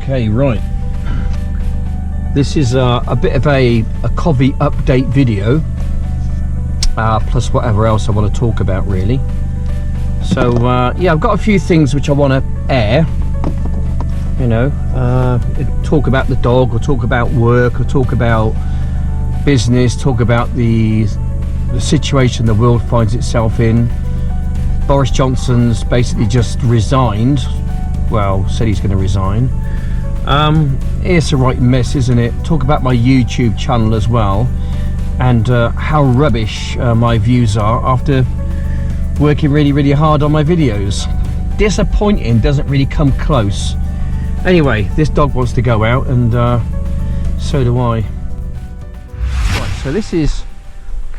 Okay, right. This is a bit of a Kovu update video, plus whatever else I want to talk about, really. So yeah, I've got a few things which I want to air. You know, talk about the dog, or talk about work, or talk about business, talk about the situation the world finds itself in. Boris Johnson's basically just resigned. Well, said he's going to resign. It's a right mess, isn't it? Talk about my YouTube channel as well, and how rubbish my views are after working really hard on my videos. Disappointing, doesn't really come close. Anyway, this dog wants to go out, and so do I. Right, so this is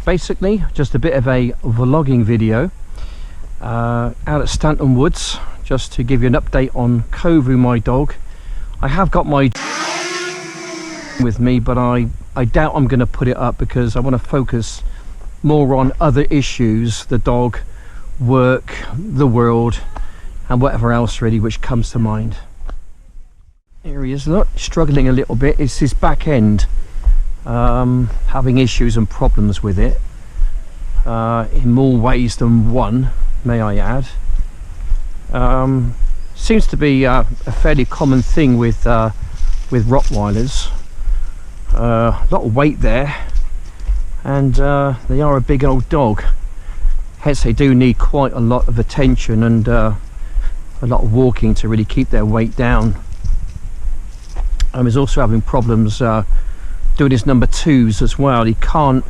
basically just a bit of a vlogging video out at Stanton Woods, just to give you an update on Kovu, my dog. I have got my with me, but I doubt I'm going to put it up because I want to focus more on other issues: the dog, work, the world, and whatever else really which comes to mind. Here he is, look, struggling a little bit. It's his back end, having issues and problems with it, in more ways than one, may I add. Seems to be a fairly common thing with Rottweilers. A lot of weight there, and they are a big old dog, hence they do need quite a lot of attention and a lot of walking to really keep their weight down. He's also having problems doing his number twos as well. He can't,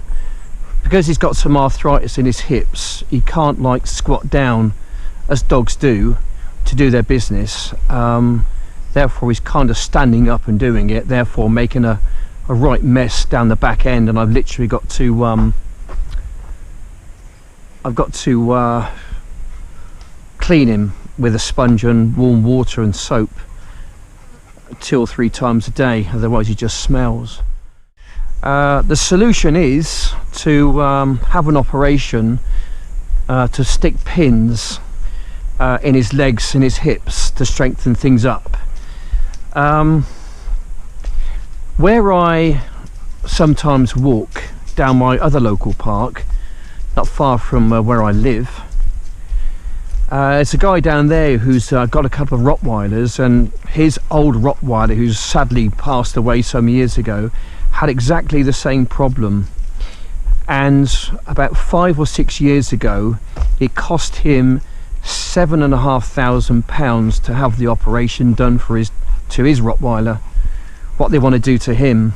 because he's got some arthritis in his hips, he can't like squat down as dogs do to do their business. Therefore he's kind of standing up and doing it, therefore making a right mess down the back end, and I've literally got to clean him with a sponge and warm water and soap 2 or 3 times a day, otherwise he just smells. The solution is to have an operation to stick pins in his legs and his hips to strengthen things up. Where I sometimes walk down my other local park, not far from where I live, there's a guy down there who's got a couple of Rottweilers, and his old Rottweiler, who's sadly passed away some years ago, had exactly the same problem. And about 5 or 6 years ago, it cost him £7,500 to have the operation done for his Rottweiler. What they want to do to him,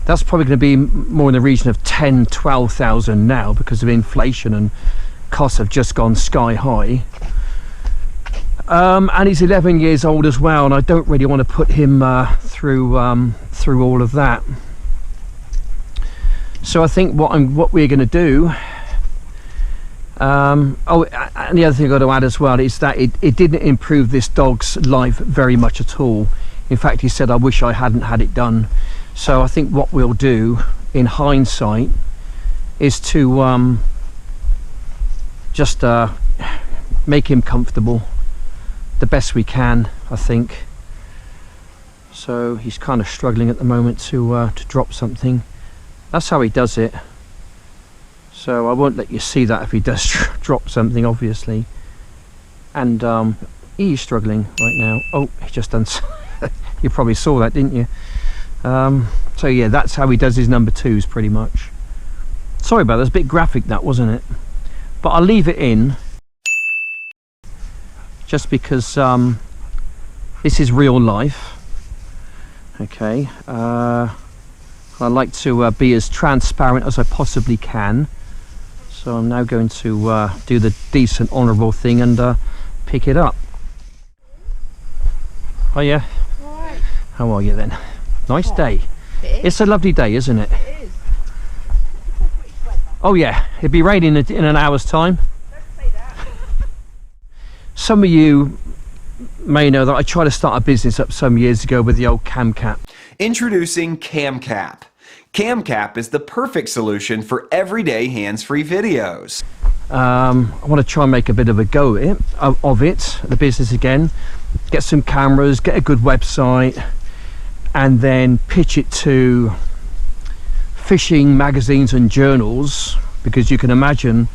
that's probably going to be more in the region of 10,000–12,000 now, because of inflation and costs have just gone sky high. And he's 11 years old as well, and I don't really want to put him through all of that. So I think what we're going to do. Oh, and the other thing I've got to add as well is that it didn't improve this dog's life very much at all. In fact, he said, I wish I hadn't had it done. So I think what we'll do in hindsight is to just make him comfortable the best we can, I think. So he's kind of struggling at the moment to drop something. That's how he does it. So I won't let you see that if he does drop something, obviously. And he's struggling right now. Oh, he just done. You probably saw that, didn't you? So yeah, that's how he does his number twos, pretty much. Sorry about that, it's a bit graphic, that, wasn't it? But I'll leave it in, just because this is real life. Okay. I like to be as transparent as I possibly can. So I'm now going to do the decent, honourable thing and pick it up. Oh yeah? Alright. How are you then? Nice day. It's a lovely day, isn't it? It is. Oh yeah, it'll be raining in an hour's time. Don't say that. Some of you may know that I tried to start a business up some years ago with the old cam cap. Introducing CamCap. CamCap is the perfect solution for everyday hands-free videos. I want to try and make a bit of a go of it, the business again, get some cameras, get a good website, and then pitch it to fishing magazines and journals, because you can imagine,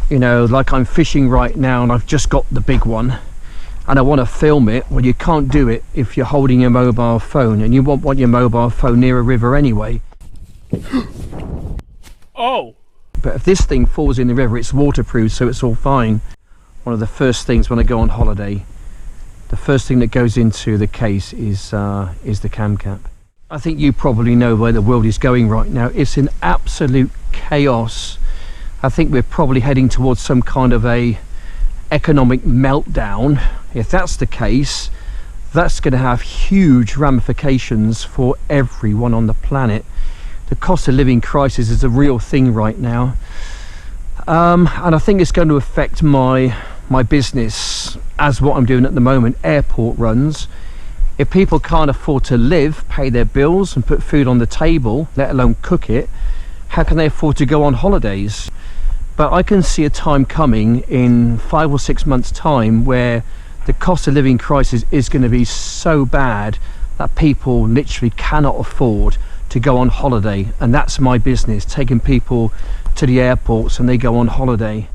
you know, like I'm fishing right now and I've just got the big one and I want to film it. Well, you can't do it if you're holding your mobile phone, and you won't want your mobile phone near a river anyway. Oh! But if this thing falls in the river, it's waterproof, so it's all fine. One of the first things when I go on holiday, the first thing that goes into the case is the cam cap. I think you probably know where the world is going right now. It's in absolute chaos. I think we're probably heading towards some kind of a economic meltdown. If that's the case, that's going to have huge ramifications for everyone on the planet. The cost of living crisis is a real thing right now, and I think it's going to affect my business as what I'm doing at the moment, airport runs. If people can't afford to live, pay their bills and put food on the table, let alone cook it, how can they afford to go on holidays? But I can see a time coming in 5 or 6 months time where the cost of living crisis is going to be so bad that people literally cannot afford to go on holiday, and that's my business, taking people to the airports and they go on holiday.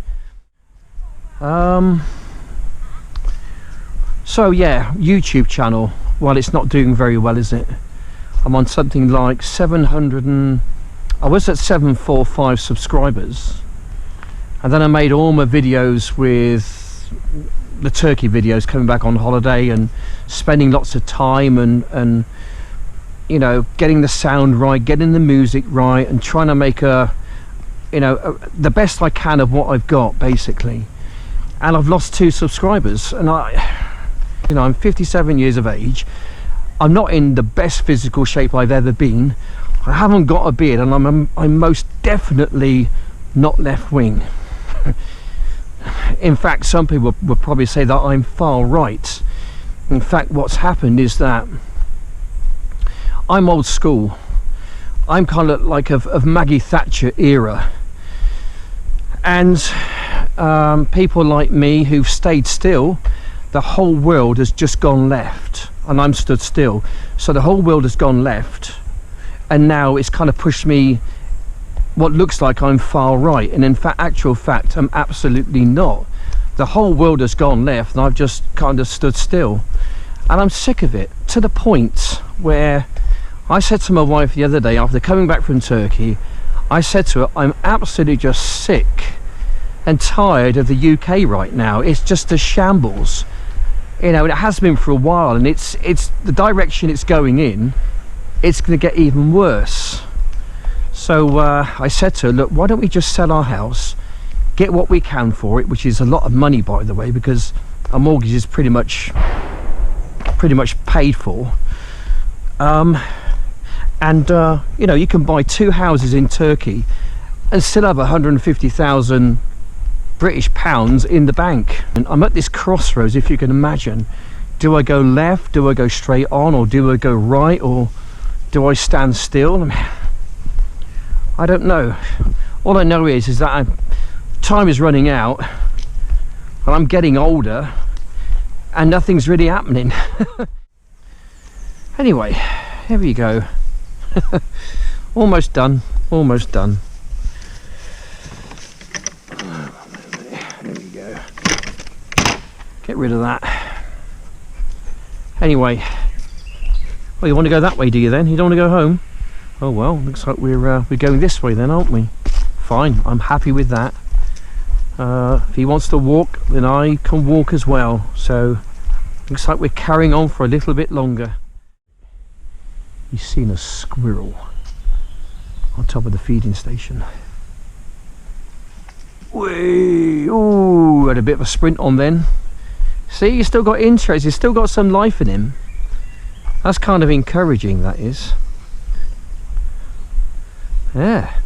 So yeah, YouTube channel, well, it's not doing very well, is it? I'm on something like 700 and I was at 745 subscribers, and then I made all my videos with the Turkey videos, coming back on holiday and spending lots of time and you know, getting the sound right, getting the music right, and trying to make the best I can of what I've got, basically. And I've lost 2 subscribers, and I'm 57 years of age. I'm not in the best physical shape I've ever been. I haven't got a beard, and I'm most definitely not left wing. In fact, some people would probably say that I'm far right. In fact, what's happened is that I'm old school. I'm kind of like of Maggie Thatcher era, and people like me who've stayed still, the whole world has just gone left and I'm stood still. So the whole world has gone left, and now it's kind of pushed me what looks like I'm far right, and in fact, actual fact, I'm absolutely not. The whole world has gone left and I've just kind of stood still, and I'm sick of it, to the point where I said to my wife the other day after coming back from Turkey, I said to her, I'm absolutely just sick and tired of the UK right now. It's just a shambles. You know, it has been for a while, and it's the direction it's going in, it's going to get even worse. So I said to her, look, why don't we just sell our house, get what we can for it, which is a lot of money, by the way, because our mortgage is pretty much paid for. You know, you can buy 2 houses in Turkey and still have 150,000 British pounds in the bank. And I'm at this crossroads, if you can imagine. Do I go left, do I go straight on, or do I go right, or do I stand still? I don't know. All I know is that time is running out, and I'm getting older, and nothing's really happening. Anyway, here we go. Almost done, almost done. There we go. Get rid of that. Anyway, well, you want to go that way, do you then? You don't want to go home? Oh well, looks like we're going this way then, aren't we? Fine, I'm happy with that. If he wants to walk, then I can walk as well. So looks like we're carrying on for a little bit longer. He's seen a squirrel on top of the feeding station. Whee! Oh, had a bit of a sprint on then. See, he's still got interest, he's still got some life in him. That's kind of encouraging, that is. Yeah.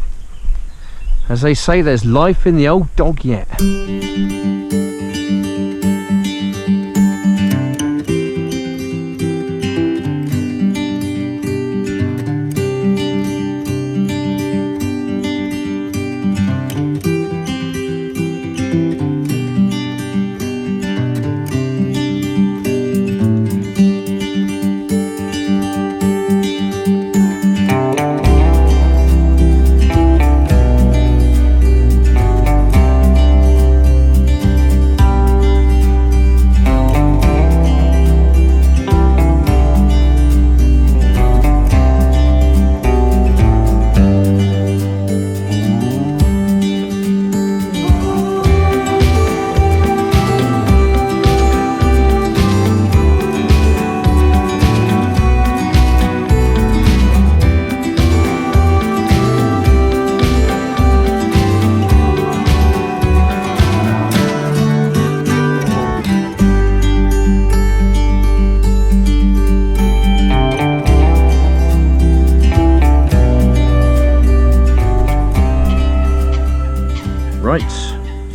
As they say, there's life in the old dog yet.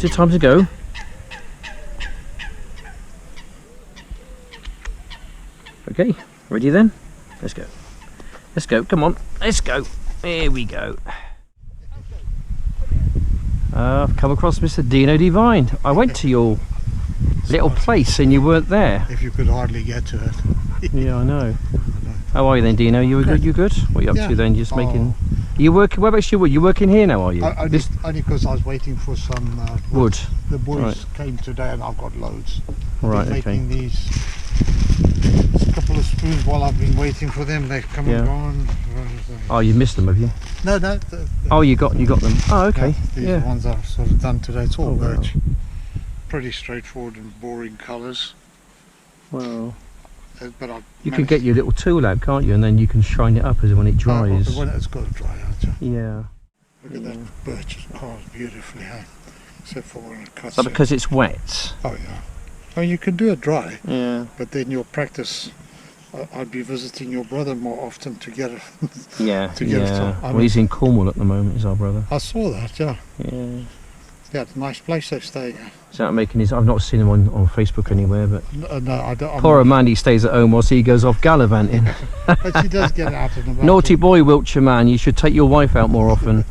Is it time to go? Okay, ready then? Let's go. Let's go, come on, let's go. Here we go. I've come across Mr. Dino Devine. I went to your little place and you weren't there. If you could hardly get to it. Yeah, I know. How are you then, Dino? You were good? You good? What are you up to then? Just making... Are you working... Where about you? You working here now, are you? Only because I was waiting for some wood. The boys came today and I've got loads. Right, making these a couple of spoons while I've been waiting for them. They've come and gone. Oh, you missed them, have you? No. Oh, you got them. Oh, okay. These ones I've sort of done today. It's all birch. Wow. Pretty straightforward and boring colours. Wow. But you can get your little tool out, can't you? And then you can shine it up as when it dries. When it's got to dry out. Yeah. Look at that birch. It's carved beautifully, huh? Except for when it cuts. So because it's wet. Oh yeah. I mean, you can do it dry. Yeah. But then your practice. I'd be visiting your brother more often to get it. Yeah. To get it. Well, he's in Cornwall at the moment. Is our brother. I saw that. Yeah. Yeah. Yeah, it's a nice place they're staying at. Is that making his... I've not seen him on Facebook anywhere, but... No, I don't... Poor Amanda stays at home whilst he goes off gallivanting. But she does get out and about. Naughty boy, Wiltshire man, you should take your wife out more often.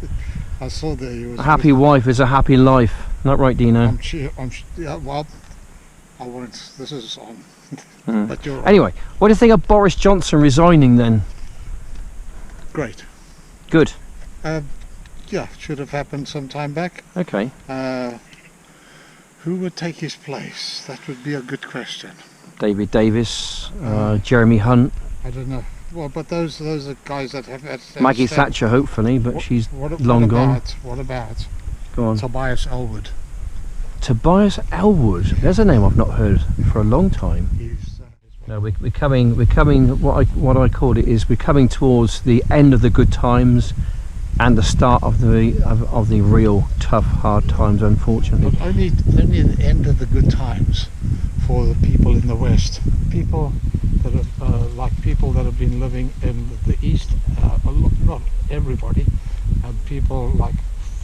I saw that he was... A happy wife is a happy life. Not right, Dino? Yeah, well, I wanted... This is on... But you're... Anyway, what do you think of Boris Johnson resigning then? Great. Good. Yeah, should have happened some time back. Okay. Who would take his place? That would be a good question. David Davis, Jeremy Hunt. I don't know. Well, but those are guys that have... Maggie Thatcher, hopefully, but she's long gone. What about? Go on. Tobias Elwood. Tobias Elwood. There's a name I've not heard for a long time. No, we're coming. What I call it is we're coming towards the end of the good times. And the start of the real tough, hard times, unfortunately. But only the end of the good times for the people in the West. People that have, people that have been living in the East, not everybody, and people like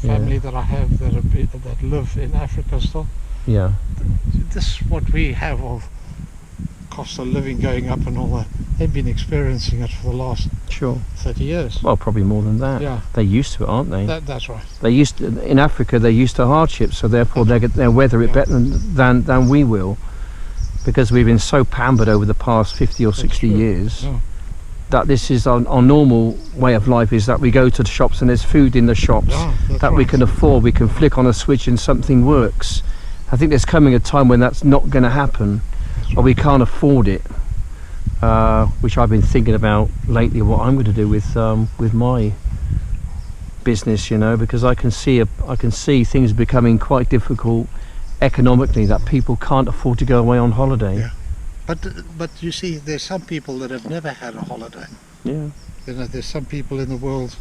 family that I have that live in Africa still. Yeah. This is what we have of cost of living going up and all that. They've been experiencing it for the last 30 years. Well, probably more than that. Yeah. They're used to it, aren't they? That's right. In Africa, they're used to hardships, so therefore they'll weather it better than we will, because we've been so pampered over the past 50 or 60 years that this is our normal way of life, is that we go to the shops and there's food in the shops that we can afford. We can flick on a switch and something works. I think there's coming a time when that's not going to happen, or we can't afford it. Which I've been thinking about lately, what I'm going to do with my business, you know, because I can see things becoming quite difficult economically, that people can't afford to go away on holiday. Yeah. But you see, there's some people that have never had a holiday. Yeah. You know, there's some people in the world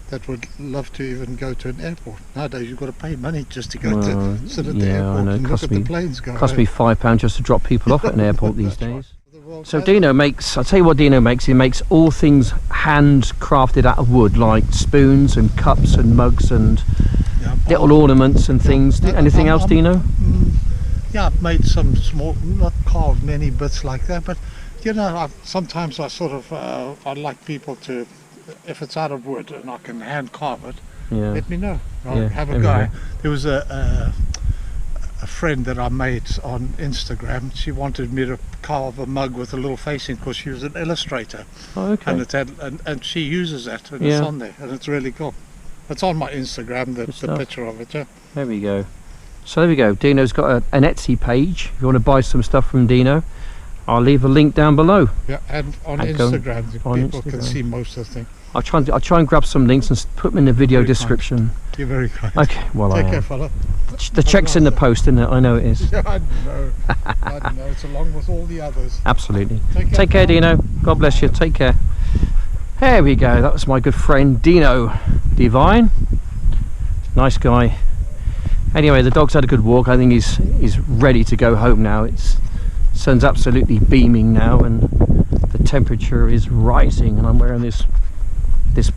that would love to even go to an airport. Nowadays you've got to pay money just to go to sit at the airport and look at the planes go. Cost me £5 just to drop people off at an airport these days. So Dino makes, I'll tell you what Dino makes, he makes all things handcrafted out of wood, like spoons and cups and mugs and little ornaments and things. Anything else, Dino? Yeah, I've made some small, not carved many bits like that, but you know, sometimes I sort of, I'd like people to, if it's out of wood and I can hand carve it, let me know. I'll have a go. There was a friend that I made on Instagram. She wanted me to carve a mug with a little face in, because she was an illustrator. Oh, okay. And it had, and she uses that, and it's on there, and it's really cool. It's on my Instagram, the picture of it. Yeah. There we go. So there we go. Dino's got an Etsy page. If you want to buy some stuff from Dino, I'll leave a link down below. Yeah, and on Instagram, people can see most of the things. I'll try and grab some links and put them in the video description. You're very kind. Okay, well, take care, fella. The check's in the post, isn't it? I know it is. Yeah, I know. I know. It's along with all the others. Absolutely. Take care, Dino. God bless you. Take care. There we go. That was my good friend Dino Devine. Nice guy. Anyway, the dog's had a good walk. I think he's ready to go home now. It's sun's absolutely beaming now, and the temperature is rising, and I'm wearing this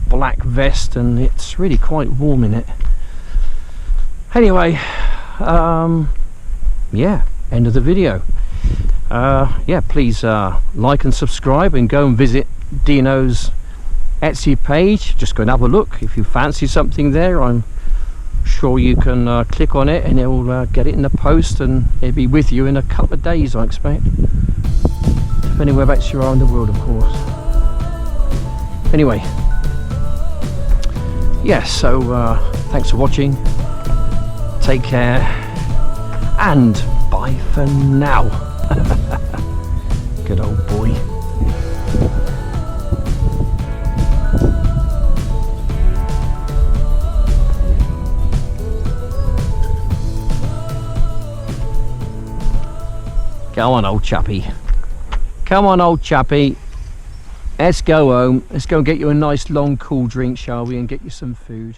black vest, and it's really quite warm in it. Anyway, yeah, end of the video. Yeah, please like and subscribe, and go and visit Dino's Etsy page. Just go and have a look. If you fancy something there, I'm sure you can click on it and it'll get it in the post, and it'll be with you in a couple of days, I expect, depending whereabouts you are in the world, of course. Anyway, yeah, so thanks for watching, take care, and bye for now. Good old boy. Go on, old chappy. Come on, old chappy. Let's go home. Let's go and get you a nice long cool drink, shall we, and get you some food.